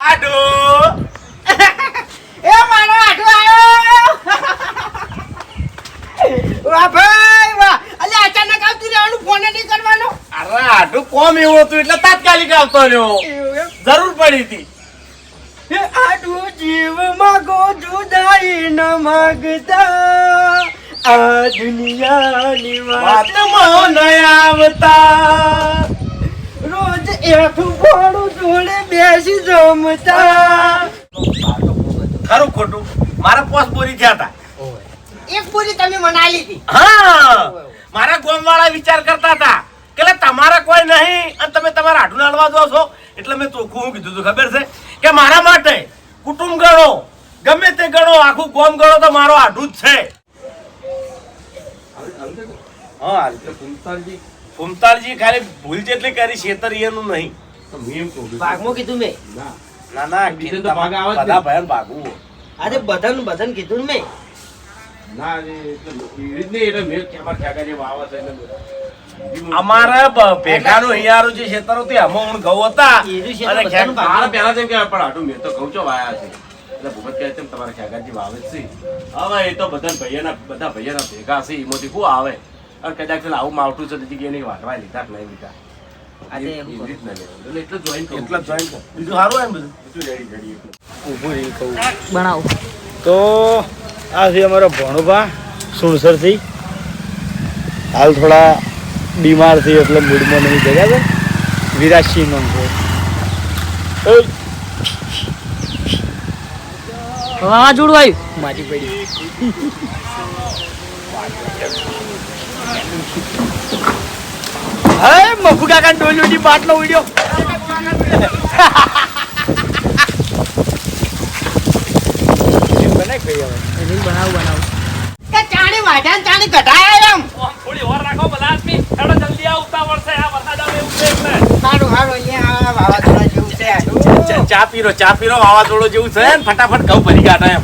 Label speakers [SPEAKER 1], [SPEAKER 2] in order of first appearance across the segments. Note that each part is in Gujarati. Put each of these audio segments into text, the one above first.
[SPEAKER 1] આડો
[SPEAKER 2] એ મારો આડો આવ્યો વાહ ભાઈ વાહ અલ્યા અચાનક આવતી રહેવાનું ફોન નહીં કરવાનો
[SPEAKER 1] અરે આડો કોમ એવું હતું એટલે તાત્કાલિક આવતો રહ્યો જરૂર પડી હતી
[SPEAKER 2] એ આડો જીવ માગો જુદાઈ ન માગતા આ દુનિયાની
[SPEAKER 1] વાતમાં ન આવતા
[SPEAKER 2] રોજ એઠું ફોડું જોડે બેસી જમતા
[SPEAKER 1] ખરું ખોટું મારા પોસ બોરી થયા હતા
[SPEAKER 2] એક પૂરી તમે મનાઈ લીધી
[SPEAKER 1] હા મારા ગોમ વાળા વિચાર કરતા હતા કે તમારા કોઈ નહીં અને તમે તમારા આઠું નાડવા દો છો એટલે મેં ચોખ્ખું હું કીધું હતું ખબર છે કે મારા માટે કુટુંબ ગણો ગમે તે ગણો આખું ગોમ ગણો તો મારો આઠું જ છે હા ફૂમતાલજી ખાલી ભૂલ જેટલી કરી છેતરિયાનું નહીં
[SPEAKER 2] ભાગમાં કીધું મેં
[SPEAKER 1] ના ના કીધું તો ભાગ આવે બધા ભયન ભાગવું
[SPEAKER 2] આજે બધાનું બધાને કીધું ને મેં
[SPEAKER 1] અમારે ભેગાનું હિયારું જે ખેતરો હતી આમાં હું ઘઉં હતા અને
[SPEAKER 3] મારા પહેલા જેમ કે પણ આટલું મેં તો ઘઉં ચો વાયા છે એટલે ભૂપત કહે છે તમારા ખેગાજી વાવે જ છે હવે એ તો બધા ભૈયાના ભેગા છે એમાંથી શું આવે અને કદાચ આવું માવઠું છે જગ્યાએ નહીં વાટવા લીધા કે નહીં લીધા
[SPEAKER 2] આજે
[SPEAKER 3] એટલે જોઈન
[SPEAKER 1] બીજું સારું એમ બધું
[SPEAKER 2] બનાવો
[SPEAKER 4] તો આ છે અમારો ભણુભા સુણસરથી હાલ થોડા બીમાર થઈ એટલે મૂડમાં નહીં બરાબર વિરાટસિંહ નામ છે
[SPEAKER 2] વાવાઝોડું આવ્યું
[SPEAKER 4] માટી પડી હે મફુ કાકા ડોલીની બાટલો ઉડ્યો બનાવી કઈ હવે
[SPEAKER 2] બનાવું કે ચાણી વાઢાન ચાણી કઢાયા એમ
[SPEAKER 1] થોડી ઓર રાખો બધા આદમી હેડો જલ્દી આ ઉતાવળ છે આ વરસાદ આવે એવું છે એટલે
[SPEAKER 2] સારું સારું અહીંયા આ વાવાઝોડા જેવું છે
[SPEAKER 1] ચા પીરો વાવાઝોડો જેવું છે ને ફટાફટ ઘઉં ભરી કાઢા એમ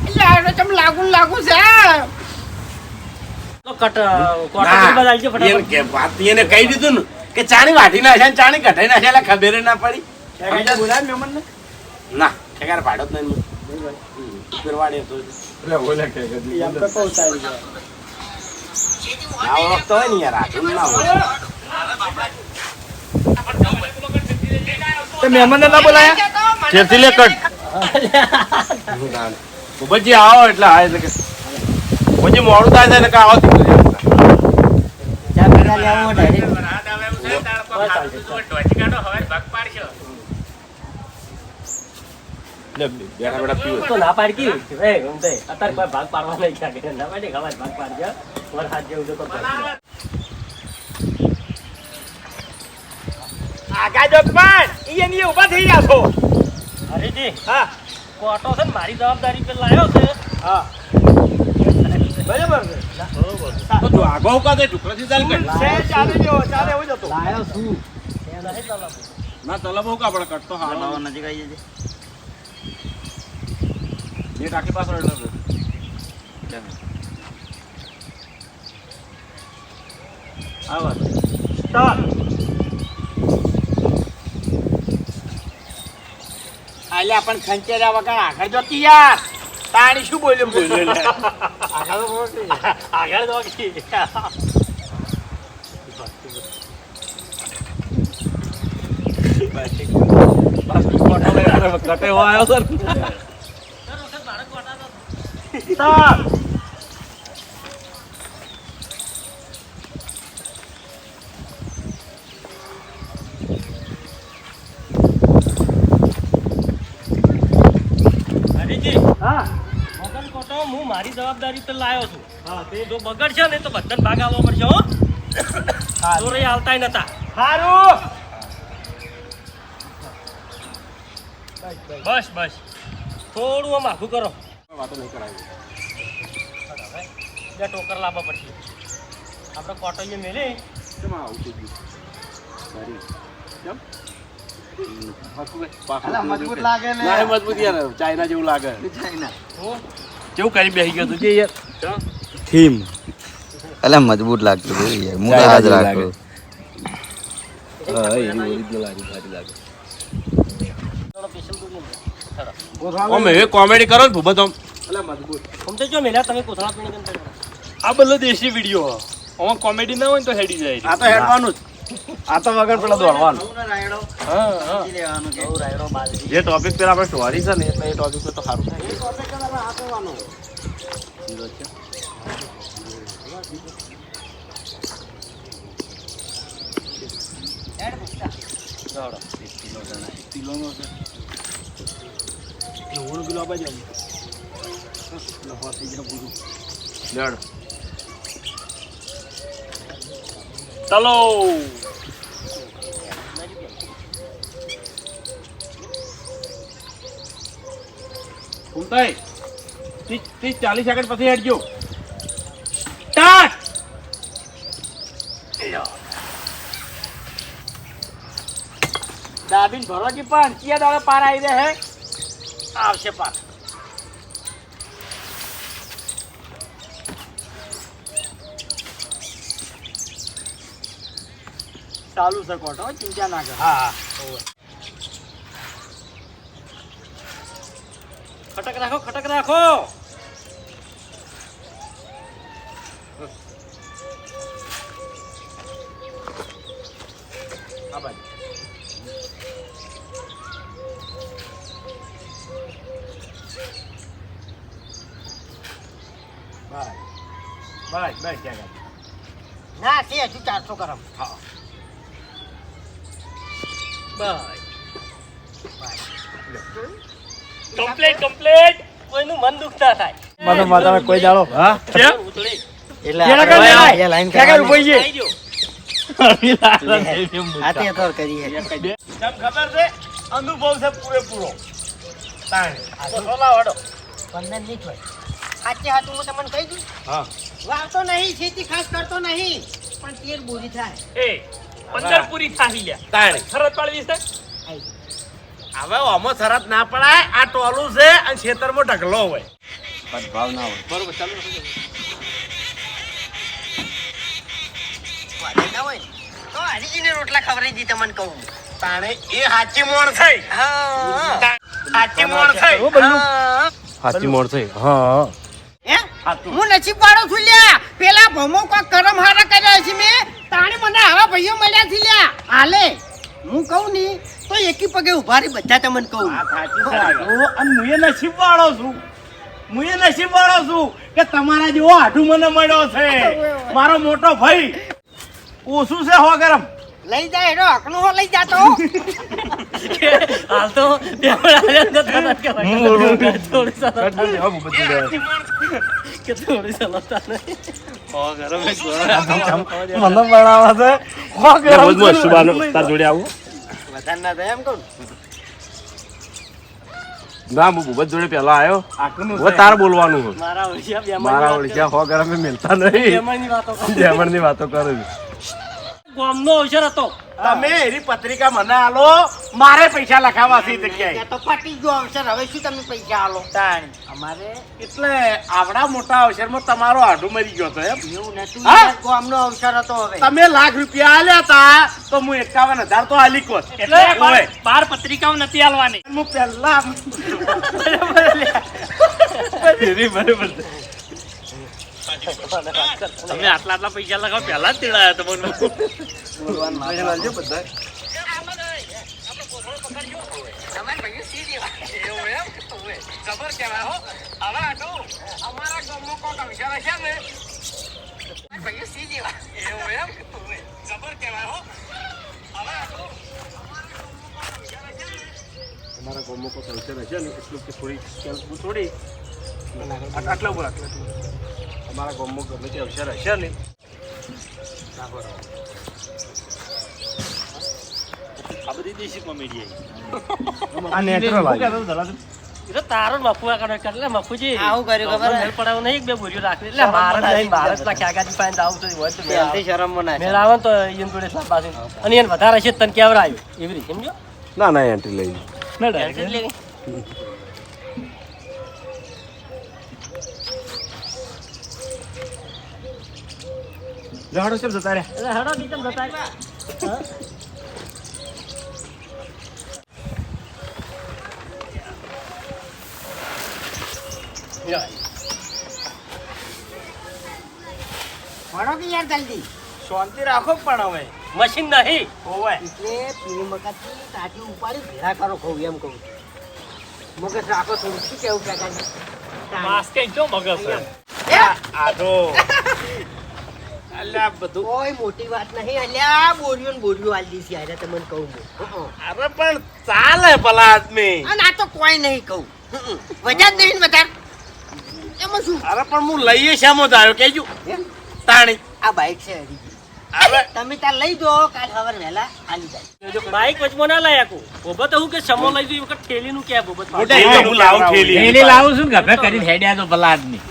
[SPEAKER 2] એટલે આનો ચમ લાગુ છે
[SPEAKER 1] એને કહી દીધું ને કે ચાણી વાઢી નાખે ને ચાણી કઢાઈ નાખે એટલે ખબર ના પડી
[SPEAKER 4] બોલાય મહેમાન ને
[SPEAKER 1] ના ઠેકાર ભાડો જ નહીં ફેરવાડે તો
[SPEAKER 4] એમ તો કહું સારી જાય
[SPEAKER 1] આ વખત હોય ને યાર આટલું ના હોય
[SPEAKER 4] તો મહેમાન ના બોલાયા
[SPEAKER 1] ફેરથી લે કટ ભૂપતજી આવો એટલે આ એટલે કે પછી મોડું થાય છે એટલે કે આવો
[SPEAKER 2] ચા પીલા લેવો ડાયરેક્ટ
[SPEAKER 5] તો ના પાડકી અત્યારે કોઈ ભાગ પાડવા નહીં ક્યાં ના પાડી ખબર ભાગ પાડજો તમારે હાથ જેવું તો
[SPEAKER 1] આગા જો પણ ઈ ઊભા થઈ ગયા છો
[SPEAKER 5] હરીજી
[SPEAKER 1] હા
[SPEAKER 5] કોટો છે ને મારી જવાબદારી પર લાવ્યો છે
[SPEAKER 1] હા બરાબર છે તો જો આગો કા દે ટુકડાથી ચાલ કર ચાલે એવું જ હતો
[SPEAKER 2] લાયો શું
[SPEAKER 3] ના તલબ હોકા પણ કટતો હા
[SPEAKER 4] નજીક આવી જજે
[SPEAKER 3] એ ટાકી પાછળ એટલે
[SPEAKER 1] આવા ચાલ
[SPEAKER 4] આલ્યા પણ ખંચેર્યા વગર આગળ જો કે યાર તાણી શું બોલ્યો
[SPEAKER 5] આગળ તો
[SPEAKER 3] કટે આવ્યો સર
[SPEAKER 5] કોટો હું મારી જવાબદારી પર લાવ્યો છું હા તે જો બગડશે ને તો બધાને ભાગ આવવો પડશે હો ચોરે આવતા નતા
[SPEAKER 1] સારું
[SPEAKER 5] બસ થોડું આમ આખું કરો
[SPEAKER 3] વાતો નહીં કરાવી
[SPEAKER 5] બે ટોકર લાવવા પડશે આપણે કોટો જે મેલે
[SPEAKER 3] કેમ આવું થઈ ગયું કેમ
[SPEAKER 4] મજબૂત લાગે ને
[SPEAKER 3] ના મજબૂત યાર ચાઇના જેવું લાગે
[SPEAKER 1] કેવું કરી બેસી ગયો તું જે યાર
[SPEAKER 6] થીમ એટલે મજબૂત લાગતું હતું યાર હું તો આજ રાખતો
[SPEAKER 3] હા એની ઓરિજિનલ આની સારી લાગે આમ એવી કોમેડી કરો ને ભૂપત આમ
[SPEAKER 5] આમ તો જો મેલા તમે કોથળા પીને કેમ કરો?
[SPEAKER 4] આ બધો દેશી વિડીયો આમાં કોમેડી ના હોય ને તો હેડી જાય
[SPEAKER 1] આ તો હેડવાનું જ આ તો વગર પેલા દોડવાનું
[SPEAKER 5] બહુ રાયડો બાજરી.
[SPEAKER 3] જે ટોપિક પર આપણે સ્ટોરી છે ને એટલે એ ટોપિક પર તો સારું થાય. લેડ.
[SPEAKER 4] ચલો
[SPEAKER 3] ફૂમતાઈ 30-40 સેકન્ડ પછી હેડજો. સ્ટાર્ટ.
[SPEAKER 4] દાબીન ભરોજી પણ કિયા દાડે પાર આવી રહે હે આવશે પાર ચાલુ છે કોટો ચિંતા ના કર હા
[SPEAKER 5] ખટક રાખો, ખટક રાખો.
[SPEAKER 3] હા ભાઈ. બસ ક્યાં
[SPEAKER 2] ના તે હજુ 400 કરમ.
[SPEAKER 5] કમ્પ્લીટ. કોઈનું મન દુખ ના થાય.
[SPEAKER 4] મને માતા કોઈ દાડો હા
[SPEAKER 5] ઉતળી.
[SPEAKER 2] એટલે
[SPEAKER 4] કેરા કર
[SPEAKER 2] આપણે
[SPEAKER 4] લેવાય?
[SPEAKER 2] આ લાઈન
[SPEAKER 4] ક્યાં કર
[SPEAKER 2] કરવાની.
[SPEAKER 4] ઉભી છે?
[SPEAKER 5] આવી જાઓ.
[SPEAKER 2] આ તે તો કરીએ.
[SPEAKER 1] કેમ ખબર છે અનુભવ છે પૂરેપૂરો તાણે
[SPEAKER 2] બંધન નહીં થાય. સાચે હાથું હું તમને કહી દઉં.
[SPEAKER 3] હા.
[SPEAKER 2] વાવતો નહીં, ખેતી ખાસ કરતો નહીં, પણ તેર બોરી થાય.
[SPEAKER 5] એ 15 પૂરી થાહી લ્યા.
[SPEAKER 1] તાણે
[SPEAKER 5] શરત પાડવી છે.
[SPEAKER 1] હવે આમાં શરત ના પડાય આ ટોલું છે અને ખેતરમાં ઢગલો હોય
[SPEAKER 6] ભાવ ના હોય
[SPEAKER 5] બરોબર ચાલુ રાખો.
[SPEAKER 2] વાડી ના હોય ને, તો હરીજીને રોટલા ખવડાવી દી તમને કહું.
[SPEAKER 1] તાણે એ સાચી મોણ થઈ
[SPEAKER 2] હા.
[SPEAKER 1] સાચી મોણ થઈ
[SPEAKER 2] હા.
[SPEAKER 3] સાચી મોડ થઈ. હા.
[SPEAKER 2] હે? હું નસીબ વાળો છું લ્યા. પેલા ભમો કોક કરમ હારા કર્યા છે મેં, તાણે મને આવા ભાઈઓ મળ્યા છે લ્યા. હાલે હું કહું ને તો એકી પગે ઉભા રહી બધા તમને કહું.
[SPEAKER 1] અને મુએ નસીબ વાળો છું કે તમારા જેવો આઢું મને મળ્યો છે મારો મોટો ભાઈ ઓછું છે હો ગરમ
[SPEAKER 2] લઈ જાય એનો હકનો હો લઈ જાતો.
[SPEAKER 5] હાલ તો બેવડા નતા કે થોડી સરસ કે થોડી સરસ નહીં.
[SPEAKER 4] મને બનાવા છે હો ગરમ
[SPEAKER 3] રોજ માં સુબાનો તાર જોડે આવું.
[SPEAKER 2] વધારે ના થાય એમ કહું.
[SPEAKER 3] ના હું ભૂપત જોડે પહેલા આવ્યો.
[SPEAKER 1] આટલું
[SPEAKER 3] હવે તાર બોલવાનું છે.
[SPEAKER 5] મારા ઓળખ્યા
[SPEAKER 3] મારા ઓળખ્યા હો ગરમ મિલતા નહીં.
[SPEAKER 5] બેમાની વાતો કરો.
[SPEAKER 3] જેમણની વાતો કરે છે.
[SPEAKER 5] ગામનો અવસર હતો.
[SPEAKER 1] તમે એની પત્રિકા મને આલો મારે પૈસા લખાવા છે તે ક્યાંય
[SPEAKER 2] ત્યાં તો ફાટી ગયો અવસર. હવે શું તમે પૈસા આલો? અમારે
[SPEAKER 1] એટલે આવડા મોટા અવસરમાં તમારો આઢું મરી ગયો તો એમ
[SPEAKER 2] એવું નતું.
[SPEAKER 1] હા?
[SPEAKER 2] ગામનો અવસર હતો. હવે
[SPEAKER 1] તમે લાખ રૂપિયા આલ્યા તા તો હું 51,000 તો આલી કોત
[SPEAKER 5] એટલે બાર પત્રિકાઓ નથી આલવાની.
[SPEAKER 1] હું પહેલા
[SPEAKER 5] તમે આટલા પૈસા લગાવો પહેલા જ તેડાયા તમને.
[SPEAKER 2] તમારે ભાઈઓ સી દેવા. એવું એમ? ઓવે. જબર કહેવાય હો. હવે આટલું અમારા ગામમાં કોક અવસર હશે ને, તમારે ભાઈઓ સી દેવા. એવું એમ? ઓવે. જબર કહેવાય હો. હવે આટલું
[SPEAKER 3] તમારા ગામમાં કોઈ કલ્ચર હશે ને એટલું કે થોડી થોડી આટલા ઉપર અમારા ગામમાં ગમે તે અવસર હશે ને
[SPEAKER 5] આ બધી દેશી કોમેડી
[SPEAKER 4] આ નેચરલ
[SPEAKER 5] એટલે તારો મફુ આગળ એટલે મફુજી
[SPEAKER 2] આવું કર્યું ખબર હે?
[SPEAKER 5] મેળ પડાવું નહીં, બે બોરીઓ રાખવી એટલે મારે નહીં, મારે જ કાકાજી પાસે આવું તો હોય તો મેળ આવે.
[SPEAKER 2] શરમમાં ના
[SPEAKER 5] મેળ આવે ને તો એને જોડે સ્લાબ બાજુ અને એને વધારે હશે તો તને કેવડાવ્યું એવી રીતે સમજો.
[SPEAKER 3] ના ના એન્ટ્રી લઈ
[SPEAKER 5] એટલે
[SPEAKER 3] જહાડો કેમ જતા રહ્યા?
[SPEAKER 5] એટલે હેડો નીચે જતા રહ્યા. હા?
[SPEAKER 7] ભણો કે યાર જલ્દી
[SPEAKER 4] શાંતિ રાખો પણ હવે
[SPEAKER 5] મશીન નહીં
[SPEAKER 4] ઓવે
[SPEAKER 7] એટલે પીણી મકાથી તાટી ઉપાડી ભેરા કરો કહું એમ કહું મગજ રાખો થોડું શું કેવું કાકાજી
[SPEAKER 5] માસ્કે જો મગજ છે.
[SPEAKER 4] આ તો અલ્યા બધું
[SPEAKER 7] કોઈ મોટી વાત નહીં અલ્યા બોરીઓ ને બોરીઓ આલી છે આરે તમને કહું હું
[SPEAKER 1] અરે પણ ચાલે ભલા આદમી
[SPEAKER 7] અને આ તો કોઈ નહીં કહું વજન નહીં ને વધાર એમાં શું
[SPEAKER 1] અરે પણ હું લઈએ શામો આવ્યો કેજો તાણી
[SPEAKER 7] આ બાઈક છે હરી
[SPEAKER 1] અરે
[SPEAKER 7] તમે તાર લઈ દો કાલ સવાર વહેલા આલી જાય
[SPEAKER 5] બાઈક વચમાં ના લાય આખું બોબત હું કે સમો લઈ જઈ વખત ઠેલીનું કે બોબત
[SPEAKER 1] મોટે એ તો હું લાવું થેલી
[SPEAKER 3] લાવું છું ને ગભે કરીને હેડ્યા તો ભલા આદમી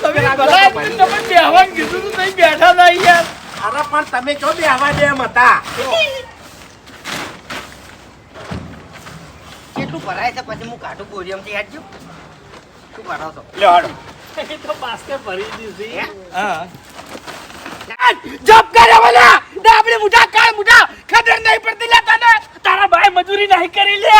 [SPEAKER 4] તમે બેહવાનું કીધું તું નહીં બેઠા હતા યાર
[SPEAKER 1] અરે પણ તમે ચો બે આવા દે એમ હતા
[SPEAKER 7] કેટલું ભરાય છે પછી હું કાઢું બોરીએમથી હેડજો શું ભરાવ છો
[SPEAKER 4] લ્યો હાડો
[SPEAKER 5] એ તો બાસ્કે ભરી દીધી
[SPEAKER 4] હા
[SPEAKER 1] જપ કરે વાલા ડાબડી મુઠા કાળ મુઠા ખબર નહીં પડતી લે તને
[SPEAKER 5] તારા ભાઈ મજૂરી નહીં કરી લે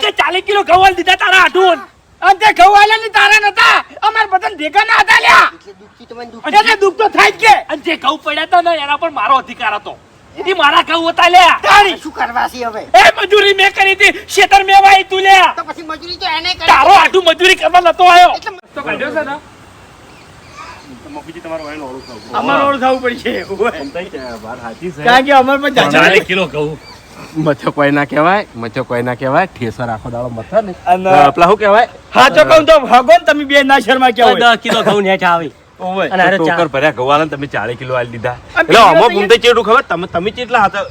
[SPEAKER 5] કે 40 કિલો ઘઉં દીધા તારા આઢું
[SPEAKER 1] અંતે ખવાલા ની તારા નતા અમાર બતન ભેગા ના હતા લ્યા
[SPEAKER 7] એટલે દુઃખી તમને દુઃખ
[SPEAKER 1] એટલે દુઃખ તો થાય જ કે
[SPEAKER 5] અને જે ઘઉં પડ્યા હતા ને એના પર મારો અધિકાર હતો એ મારા ઘઉં હતા લે
[SPEAKER 1] તારી
[SPEAKER 7] શું કરવા છે હવે
[SPEAKER 5] એ મજૂરી મેં કરી હતી શેતર મેં વાઈ તું લે
[SPEAKER 7] તો પછી મજૂરી તો એને કરી
[SPEAKER 5] તારો આઢું મજૂરી કરવા નતો આવ્યો
[SPEAKER 3] તો કાઢ્યો છે ને મફુજી તમારો વાયનો ઓળું ખાવું
[SPEAKER 4] અમારે ઓળખાવું પડશે ઓવે.
[SPEAKER 3] વાત સાચી છે
[SPEAKER 4] કારણ કે અમારે પણ જાજા
[SPEAKER 5] 40 કિલો ઘઉં
[SPEAKER 3] મથો કોઈ ના કહેવાય ઠેસર આખો દાડો મથા ને
[SPEAKER 4] અને
[SPEAKER 3] પેલા શું કહેવાય
[SPEAKER 4] હાચો કહું તો ભાગો ને તમે બે ના શર્મા કેવો
[SPEAKER 5] 10 કિલો ઘઉં નેઠ આવી
[SPEAKER 4] ઓવે
[SPEAKER 5] અને અરે
[SPEAKER 3] ટોકર ભર્યા ગવાલા તમે 40 કિલો આલી દીધા
[SPEAKER 4] આ
[SPEAKER 3] એટલે
[SPEAKER 4] બીજી
[SPEAKER 3] આમાં
[SPEAKER 4] વાત
[SPEAKER 3] ગુંદે ચેડું ખબર તમે કેટલા હતા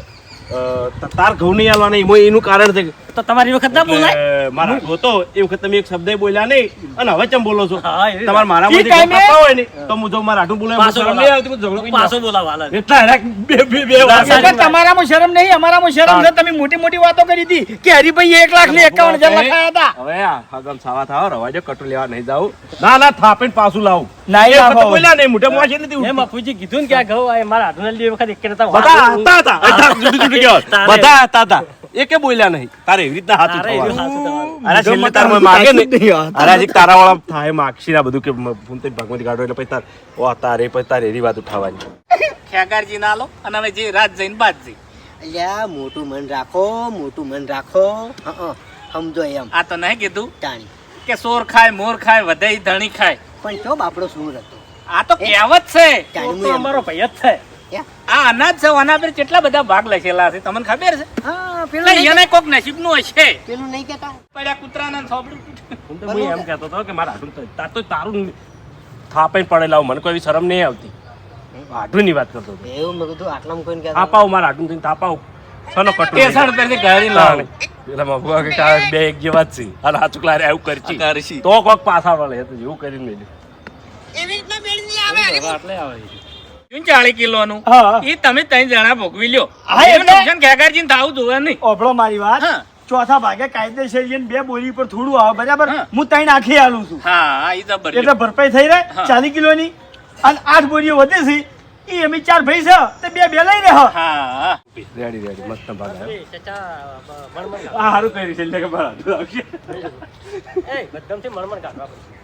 [SPEAKER 3] તાર ઘઉં નહીં આલવાના એનું કારણ છે
[SPEAKER 5] તો તમારી વખત ના બોલાય
[SPEAKER 3] એટલે મારા ગોતો એ વખત તમે એક શબ્દ બોલ્યા નહીં અને હવે ચમ બોલો છો
[SPEAKER 5] હા, એ
[SPEAKER 3] તમારે મારા
[SPEAKER 4] ઈ
[SPEAKER 3] માંથી
[SPEAKER 4] ટાઈમે-
[SPEAKER 3] ખાતા હોય ને તો હું જો મારા આટું બોલાય
[SPEAKER 5] પાછો
[SPEAKER 3] હું
[SPEAKER 5] બોલાવ.
[SPEAKER 3] આવતી ઝઘડો કરી
[SPEAKER 5] પાછો બોલાવા હાલ
[SPEAKER 3] એટલા હેરાક બે વાત
[SPEAKER 4] એટલે તમારામાં શરમ નહીં અમારામાં શરમ છે તમે મોટી મોટી વાતો કરી હતી કે હરિભાઈ 1,51,000 લખાયા હતા
[SPEAKER 3] હવે આ હગમ સાવા થાવ રવા દો કટુ લેવા નહીં જાવ ના થાપીને પાછું લાવું
[SPEAKER 4] ના,
[SPEAKER 3] એ
[SPEAKER 4] ના,
[SPEAKER 3] વખત
[SPEAKER 4] ભાવ.
[SPEAKER 3] બોલ્યા નહીં મોઢે મોં છે નથી
[SPEAKER 5] એમ
[SPEAKER 3] ઉઠતું.
[SPEAKER 5] બાપુજી કીધું ને કે આ ઘઉં આ મારા આઢું લીધી વખત એક કરતા
[SPEAKER 3] બધા હતા જુદી જુદી કહેવાય.
[SPEAKER 5] તારે.
[SPEAKER 3] બધા હતા એકે બોલ્યા નહીં તારે એવી રીતના હાથું
[SPEAKER 5] તારે એવું
[SPEAKER 3] થવાનું.
[SPEAKER 5] સાચું તમારું.
[SPEAKER 3] અરે છેલ્લે તાર મને માગે ને અરે હજી તારા વાળા થાય માગશી ના બધું કે ફોન થી ભગવતી કાઢો એટલે પછી તાર ઓ તારે પછી તારે એવી વાત ઉઠાવવાની
[SPEAKER 2] ખેગારજી ના લો અને હવે જે રાત જઈને બાદ જઈ
[SPEAKER 7] અલ્યા મોટું મન રાખો સમજો એમ
[SPEAKER 2] આ તો નહીં કીધું
[SPEAKER 7] તાણી
[SPEAKER 2] કે સોર ખાય મોર ખાય વધઈ ધણી ખાય
[SPEAKER 7] પણ તો બાપડો શું હતો
[SPEAKER 2] આ તો કહેવત છે
[SPEAKER 7] તાણી
[SPEAKER 5] તો
[SPEAKER 7] હું એમ
[SPEAKER 5] અમારો ભાઈ જ છે
[SPEAKER 2] આ અનાજ છે આના પર કેટલા બધા ભાગ લખેલા છે તમને ખબર છે
[SPEAKER 7] હા
[SPEAKER 2] એટલે
[SPEAKER 7] પેલું નહીં
[SPEAKER 2] એને કોક નસીબ નું હશે
[SPEAKER 7] પેલું નહીં કહેતા
[SPEAKER 2] પડ્યા કૂતરાના થોબડું
[SPEAKER 3] હું તો હું એમ કહેતો હતો કે મારા હાડું તાર તો તારું થાપીને પડેલા મને કોઈ એવી શરમ નહીં આવતી હાડું ની વાત કરતો હતો
[SPEAKER 7] એવું મેં કીધું આટલામાં કોઈને કહેતા
[SPEAKER 3] થાપાવ મારા હાડું થઈને થાપાવ સનો કટુ
[SPEAKER 2] ટેસણ પરથી ગાડી લાવે
[SPEAKER 3] એટલે મફુઆ કે આ બે એક જેવા જ છે અને હાચું ક્લારે આવું કરશી તો કોક પાછા વળે તો એવું કરીને મેલ્યું.
[SPEAKER 7] એવી રીતના મેળ નહીં આવે
[SPEAKER 5] આટલે આવે
[SPEAKER 2] 40 કિલોનું
[SPEAKER 4] હા.
[SPEAKER 2] એ તમે 3 જણા ભોગવી લ્યો
[SPEAKER 4] હા,
[SPEAKER 2] એનું
[SPEAKER 4] એટલે-
[SPEAKER 2] નુકસાન ખેગારજીને થાવું જોવે નહીં
[SPEAKER 4] ઓભળો મારી વાત
[SPEAKER 2] હા.
[SPEAKER 4] ચોથા ભાગે કાયદેસર જઈને બે બોરી પર થોડું આવે બરાબર
[SPEAKER 2] હા.
[SPEAKER 4] હું 3 આખી આલું છું
[SPEAKER 2] હા એ જબર
[SPEAKER 4] એટલે ભરપાઈ થઈ રહે
[SPEAKER 2] હા.
[SPEAKER 4] 40 કિલોની અને 8 બોરીઓ વધે છે એ અમે 4 ભાઈ છે તે બે લઈ રહે
[SPEAKER 2] હા
[SPEAKER 3] રેડી મસ્ત ભાગ આવ્યો.
[SPEAKER 5] એ ચચા મણમણ
[SPEAKER 3] આ હારું કર્યું છે એટલે કે મારા હાડું આવશે.
[SPEAKER 5] એ બધામથી મણમણ કાઢવા પડશે